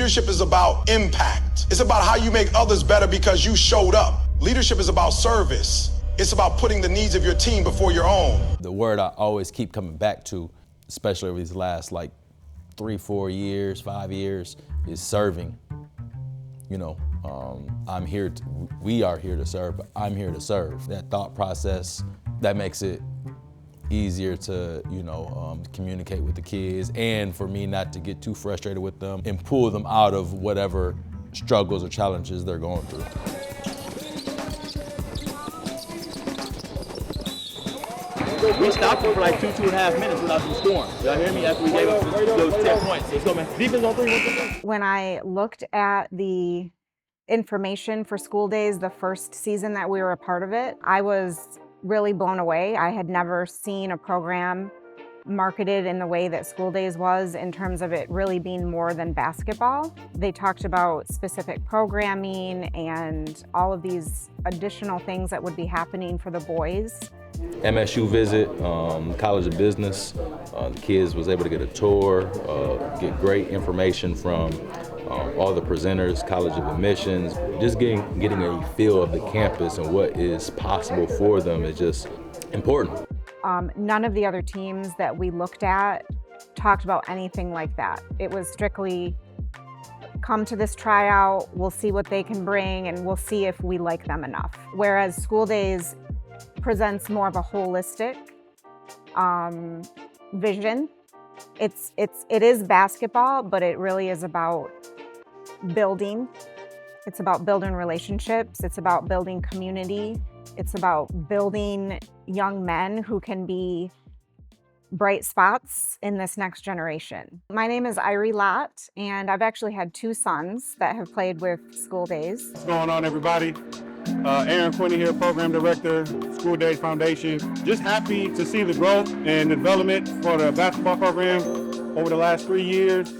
Leadership is about impact. It's about how you make others better because you showed up. Leadership is about service. It's about putting the needs of your team before your own. The word I always keep coming back to, especially over these last 3, 4 years, 5 years, is serving. We are here to serve, but I'm here to serve. That thought process, that makes it easier to, communicate with the kids, and for me not to get too frustrated with them and pull them out of whatever struggles or challenges they're going through. We stopped for 2.5 minutes without them scoring. Y'all hear me? After we gave up those 10 points. Let's go, man. Defense on 3. When I looked at the information for School Days, the first season that we were a part of it, I was really blown away. I had never seen a program marketed in the way that School Days was, in terms of it really being more than basketball. They talked about specific programming and all of these additional things that would be happening for the boys. MSU visit, College of Business, the kids was able to get a tour, get great information from all the presenters, College of Admissions. Just getting a feel of the campus and what is possible for them is just important. None of the other teams that we looked at talked about anything like that. It was strictly, come to this tryout, we'll see what they can bring, and we'll see if we like them enough. Whereas School Days presents more of a holistic vision. It is basketball, but it really is about building. It's about building relationships. It's about building community. It's about building young men who can be bright spots in this next generation. My name is Irie Lott, and I've actually had 2 sons that have played with School Days. What's going on, everybody? Aaron Quinney here, Program Director, School Days Foundation. Just happy to see the growth and development for the basketball program over the last 3 years.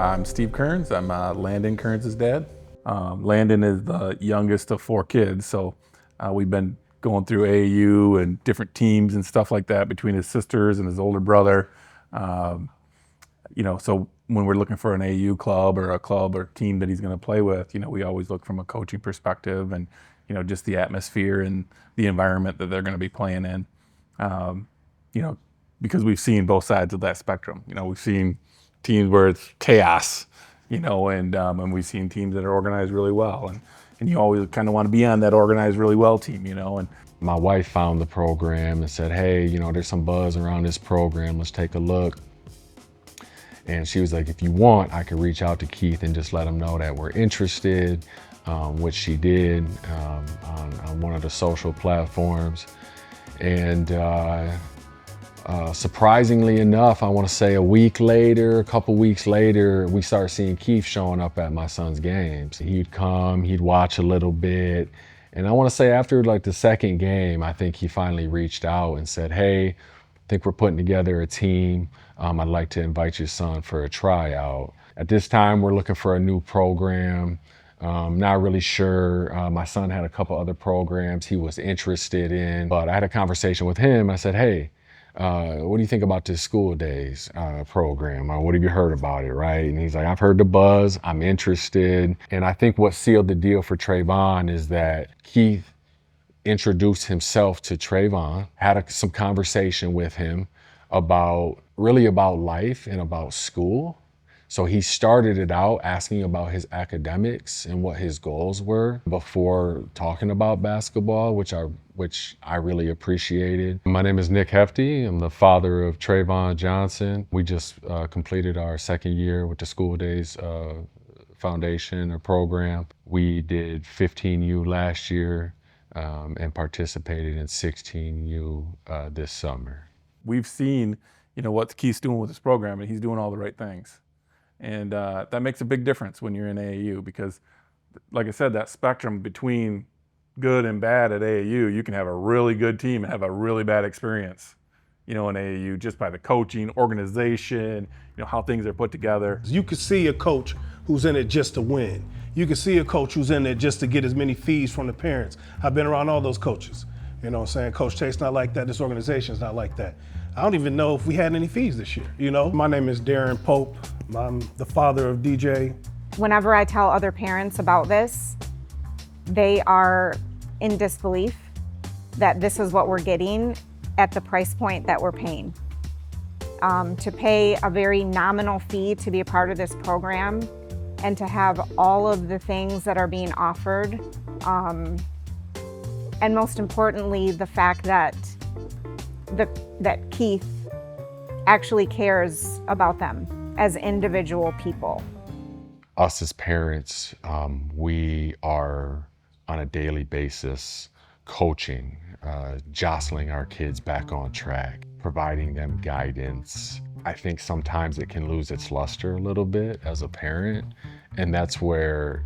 I'm Steve Kearns. I'm Landon Kearns' dad. Landon is the youngest of 4 kids, so we've been going through AAU and different teams and stuff like that between his sisters and his older brother. So when we're looking for an AAU club or team that he's going to play with, we always look from a coaching perspective and, just the atmosphere and the environment that they're going to be playing in. Because we've seen both sides of that spectrum. We've seen teams where it's chaos, and we've seen teams that are organized really well. And you always kind of want to be on that organized really well team, And my wife found the program and said, hey, there's some buzz around this program. Let's take a look. And she was like, if you want, I could reach out to Keith and just let him know that we're interested, which she did on one of the social platforms. And surprisingly enough, I want to say a couple weeks later, we started seeing Keith showing up at my son's games. He'd come, he'd watch a little bit. And I want to say after the second game, I think he finally reached out and said, hey, I think we're putting together a team. I'd like to invite your son for a tryout. At this time, we're looking for a new program. Not really sure. My son had a couple other programs he was interested in, but I had a conversation with him. I said, hey, what do you think about this School Days program? What have you heard about it, right? And he's like, I've heard the buzz, I'm interested. And I think what sealed the deal for Trayvon is that Keith introduced himself to Trayvon, had some conversation with him about life and about school. So he started it out asking about his academics and what his goals were before talking about basketball, which I really appreciated. My name is Nick Hefty. I'm the father of Trayvon Johnson. We just completed our second year with the School Days Foundation or program. We did 15U last year and participated in 16U this summer. We've seen, what Keith's doing with this program, and he's doing all the right things. And that makes a big difference when you're in AAU because, like I said, that spectrum between good and bad at AAU, you can have a really good team and have a really bad experience, in AAU just by the coaching, organization, how things are put together. You could see a coach who's in it just to win. You could see a coach who's in it just to get as many fees from the parents. I've been around all those coaches. You know what I'm saying? Coach Chase not like that, this organization's not like that. I don't even know if we had any fees this year, My name is Darren Pope. I'm the father of DJ. Whenever I tell other parents about this, they are in disbelief that this is what we're getting at the price point that we're paying. To pay a very nominal fee to be a part of this program and to have all of the things that are being offered, and most importantly, the fact that Keith actually cares about them as individual people. Us as parents, we are on a daily basis coaching, jostling our kids back on track, providing them guidance. I think sometimes it can lose its luster a little bit as a parent, and that's where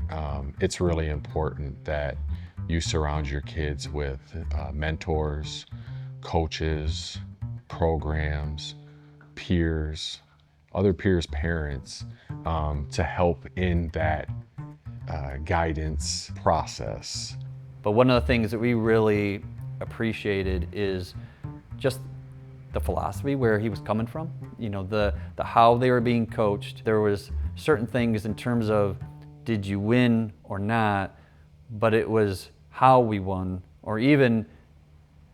it's really important that you surround your kids with mentors, coaches, programs, peers, other peers' parents to help in that guidance process. But one of the things that we really appreciated is just the philosophy where he was coming from, the how they were being coached. There was certain things in terms of did you win or not, but it was how we won or even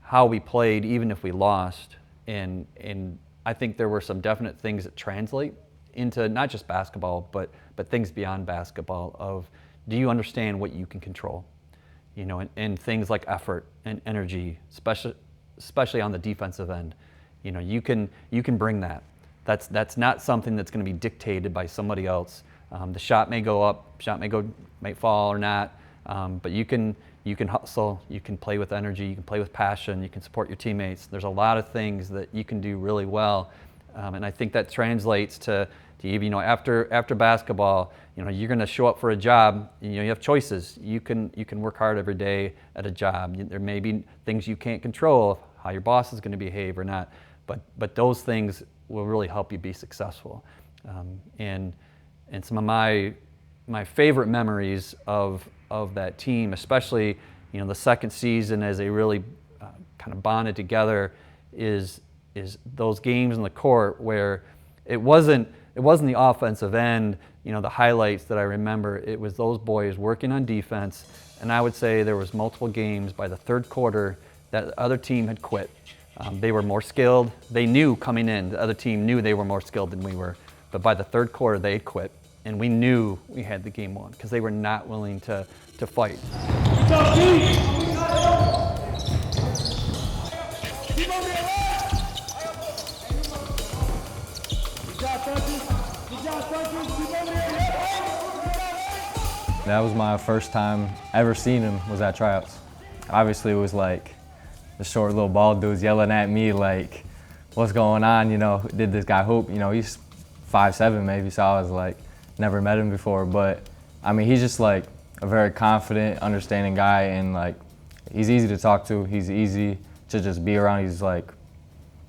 how we played, even if we lost. And I think there were some definite things that translate into not just basketball, but things beyond basketball of do you understand what you can control? And things like effort and energy, especially on the defensive end. You can bring that. That's not something that's going to be dictated by somebody else. The shot may go up, may fall or not, but you can hustle, you can play with energy, you can play with passion, you can support your teammates. There's a lot of things that you can do really well, and I think that translates to even after basketball. You're going to show up for a job. You have choices. You can work hard every day at a job. There may be things you can't control, how your boss is going to behave or not, but those things will really help you be successful. And some of my favorite memories of that team, especially the second season as they really kind of bonded together, is those games in the court where it wasn't the offensive end, the highlights that I remember. It was those boys working on defense, and I would say there was multiple games by the third quarter that the other team had quit. They were more skilled. They knew coming in, the other team knew they were more skilled than we were, but by the third quarter they had quit, and we knew we had the game won because they were not willing to fight. That was my first time ever seeing him, was at tryouts. Obviously it was like the short little bald dudes yelling at me like, what's going on, did this guy hoop? He's 5'7" maybe, so I was like, never met him before, but I mean, he's just like a very confident, understanding guy, and like, he's easy to talk to, he's easy to just be around. He's like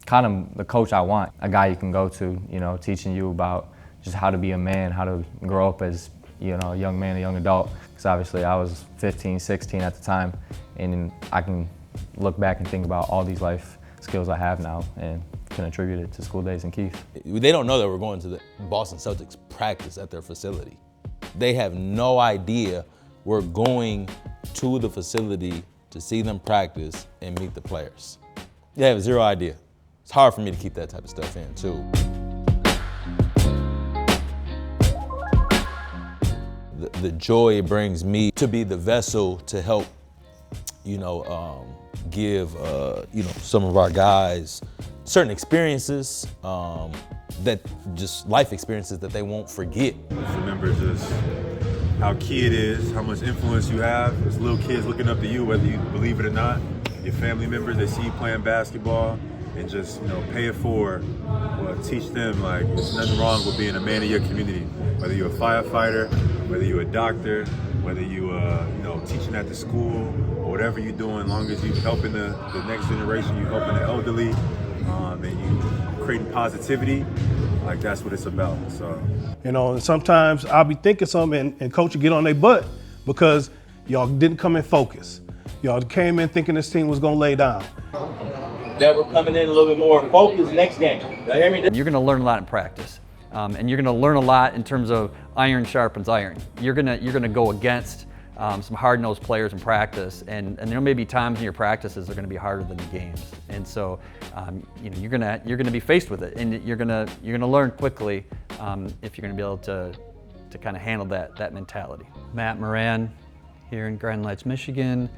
kind of the coach I want, a guy you can go to, teaching you about just how to be a man, how to grow up as, a young man, a young adult. Because obviously I was 15, 16 at the time, and I can look back and think about all these life skills I have now and can attribute it to School Days and Keith. They don't know that we're going to the Boston Celtics practice at their facility. They have no idea we're going to the facility to see them practice and meet the players. They have zero idea. It's hard for me to keep that type of stuff in too. the joy it brings me to be the vessel to help, give, some of our guys certain experiences, that just life experiences that they won't forget. Just remember just how key it is, how much influence you have. There's little kids looking up to you, whether you believe it or not. Your family members, they see you playing basketball, and just pay it forward. Well, teach them like there's nothing wrong with being a man of your community. Whether you're a firefighter, whether you're a doctor, whether you teaching at the school, or whatever you're doing, as long as you're helping the next generation, you're helping the elderly, and you creating positivity. Like that's what it's about. So and sometimes I'll be thinking something, and coach will get on their butt because y'all didn't come in focus. Y'all came in thinking this team was gonna lay down. That we're coming in a little bit more focused next game. You hear me? You're going to learn a lot in practice, and you're going to learn a lot in terms of iron sharpens iron. You're going to go against some hard-nosed players in practice, and there may be times in your practices that are going to be harder than the games. And so, you're going to be faced with it, and you're going to learn quickly if you're going to be able to kind of handle that mentality. Matt Moran here in Grand Ledge, Michigan.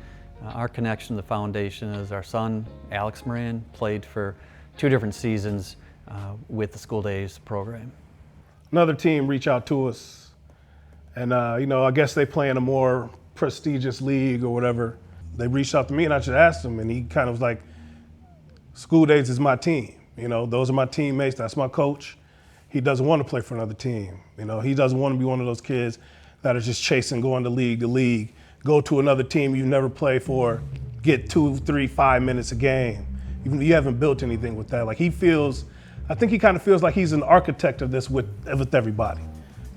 Our connection to the foundation is our son, Alex Moran, played for 2 different seasons with the School Days program. Another team reached out to us, and I guess they play in a more prestigious league or whatever. They reached out to me, and I just asked him, and he kind of was like, School Days is my team. Those are my teammates, that's my coach. He doesn't want to play for another team. He doesn't want to be one of those kids that are just chasing going to league, go to another team you never play for, get 2, 3, 5 minutes a game. You haven't built anything with that. Like I think he kind of feels like he's an architect of this with everybody.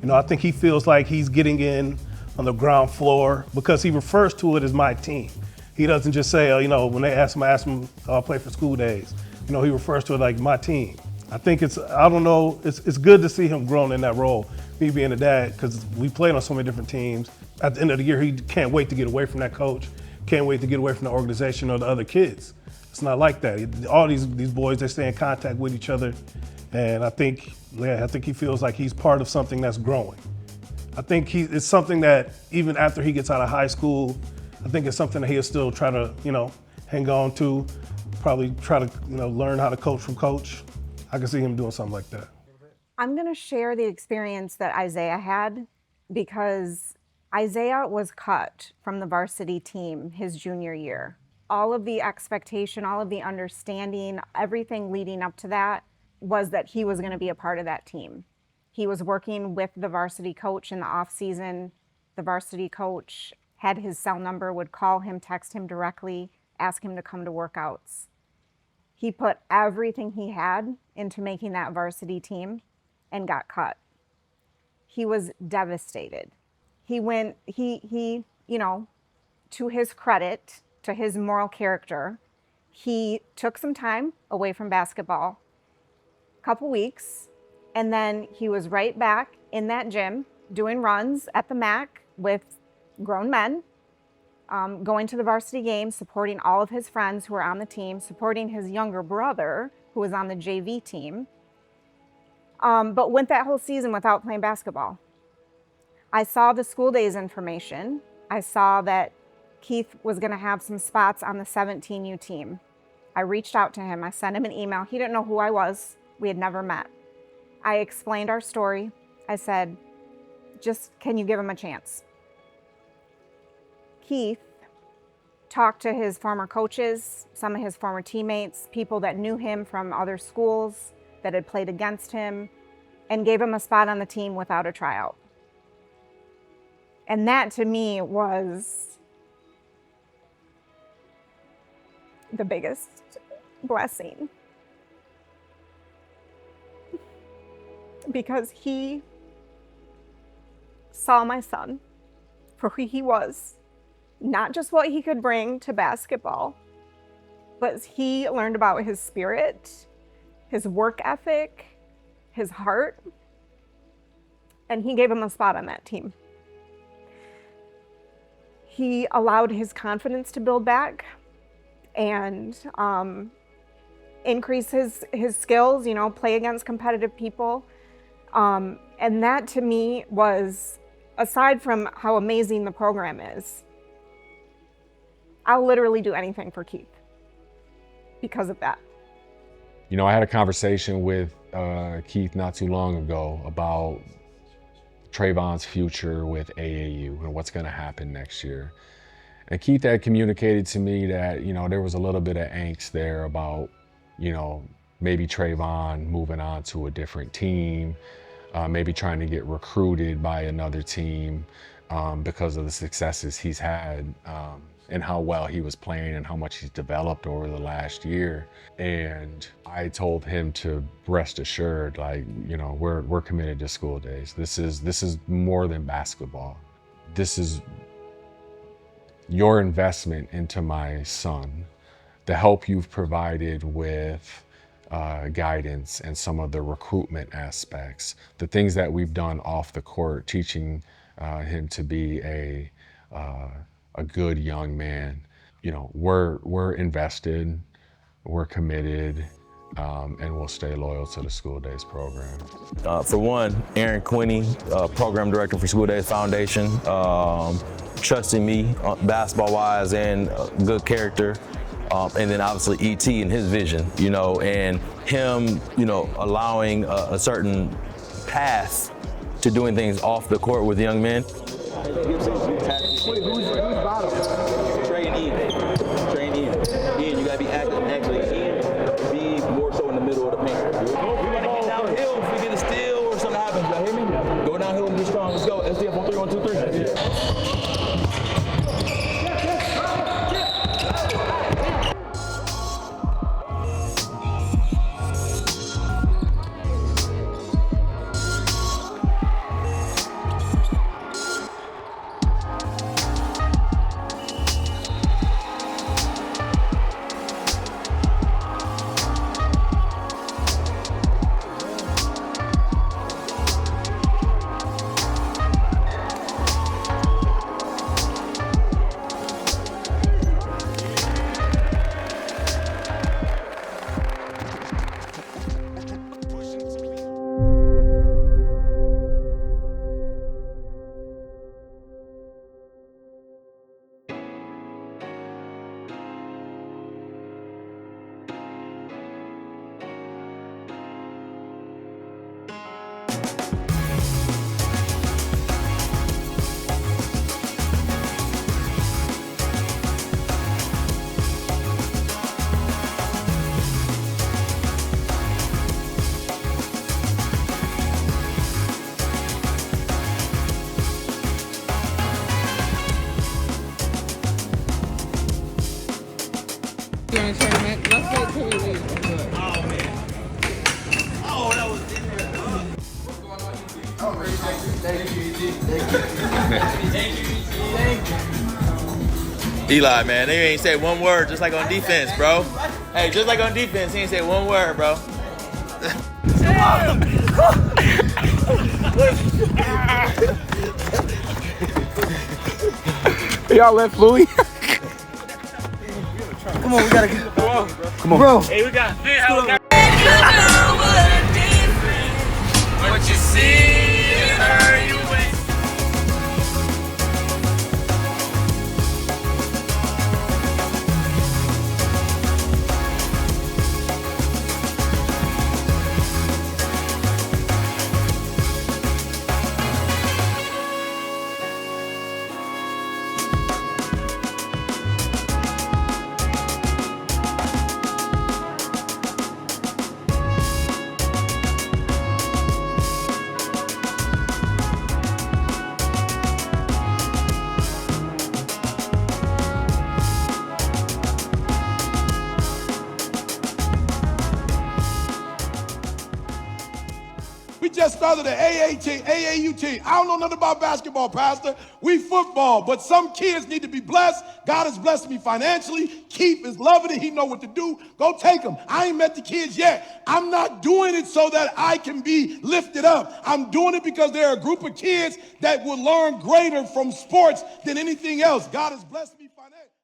I think he feels like he's getting in on the ground floor because he refers to it as my team. He doesn't just say, when they ask him, I'll play for School Days. He refers to it like my team. I think it's good to see him growing in that role, me being a dad, because we played on so many different teams. At the end of the year, he can't wait to get away from that coach, can't wait to get away from the organization or the other kids. It's not like that. All these boys, they stay in contact with each other, and I think he feels like he's part of something that's growing. I think it's something that even after he gets out of high school, I think it's something that he'll still try to, hang on to, probably try to, learn how to coach from coach. I can see him doing something like that. I'm going to share the experience that Isaiah had because Isaiah was cut from the varsity team his junior year. All of the expectation, all of the understanding, everything leading up to that was that he was going to be a part of that team. He was working with the varsity coach in the off season. The varsity coach had his cell number, would call him, text him directly, ask him to come to workouts. He put everything he had into making that varsity team and got cut. He was devastated. He went, to his credit, to his moral character, he took some time away from basketball, a couple weeks, and then he was right back in that gym doing runs at the MAC with grown men, going to the varsity games, supporting all of his friends who were on the team, supporting his younger brother who was on the JV team, but went that whole season without playing basketball. I saw the School Days information. I saw that Keith was going to have some spots on the 17U team. I reached out to him. I sent him an email. He didn't know who I was. We had never met. I explained our story. I said, can you give him a chance? Keith talked to his former coaches, some of his former teammates, people that knew him from other schools that had played against him, and gave him a spot on the team without a tryout. And that to me was the biggest blessing. Because he saw my son for who he was, not just what he could bring to basketball, but he learned about his spirit, his work ethic, his heart, and he gave him a spot on that team. He allowed his confidence to build back and increase his skills, play against competitive people. And that to me was aside from how amazing the program is, I'll literally do anything for Keith because of that. You know, I had a conversation with Keith not too long ago about Trayvon's future with AAU and what's going to happen next year. And Keith had communicated to me that, you know, there was a little bit of angst there about, you know, maybe Trayvon moving on to a different team, maybe trying to get recruited by another team because of the successes he's had and how well he was playing and how much he's developed over the last year. And I told him to rest assured, like, you know, we're committed to School Days. This is more than basketball. This is your investment into my son, the help you've provided with guidance and some of the recruitment aspects, the things that we've done off the court, teaching him to be a good young man. You know, we're invested, we're committed, and we'll stay loyal to the School Days program. For one, Aaron Quinney, Program Director for School Days Foundation, trusting me basketball-wise and good character. And then obviously E.T. and his vision, you know, and him, you know, allowing a certain path to doing things off the court with young men. Who's bottom? Trey and Ian. Trey and Ian. Ian, you gotta be active. Actually, Ian, be more so in the middle of the paint. We're gonna get downhill if we get a steal or something happens. Y'all hear me? Go downhill and be strong. Let's go. SDF on 3, 1, 2, 3. Let's wait till we leave. Oh, man. Oh, that was in there. Thank you. Eli, man, they ain't say one word, just like on defense, bro. Hey, just like on defense, he ain't say one word, bro. Y'all left Louis? Come on, we gotta get. Come on. Bro. Hey, we got. What you see, her, you wait. We just started the AAU team. I don't know nothing about basketball, Pastor. We football, but some kids need to be blessed. God has blessed me financially. Keith is loving it. He know what to do. Go take them. I ain't met the kids yet. I'm not doing it so that I can be lifted up. I'm doing it because there are a group of kids that will learn greater from sports than anything else. God has blessed me financially.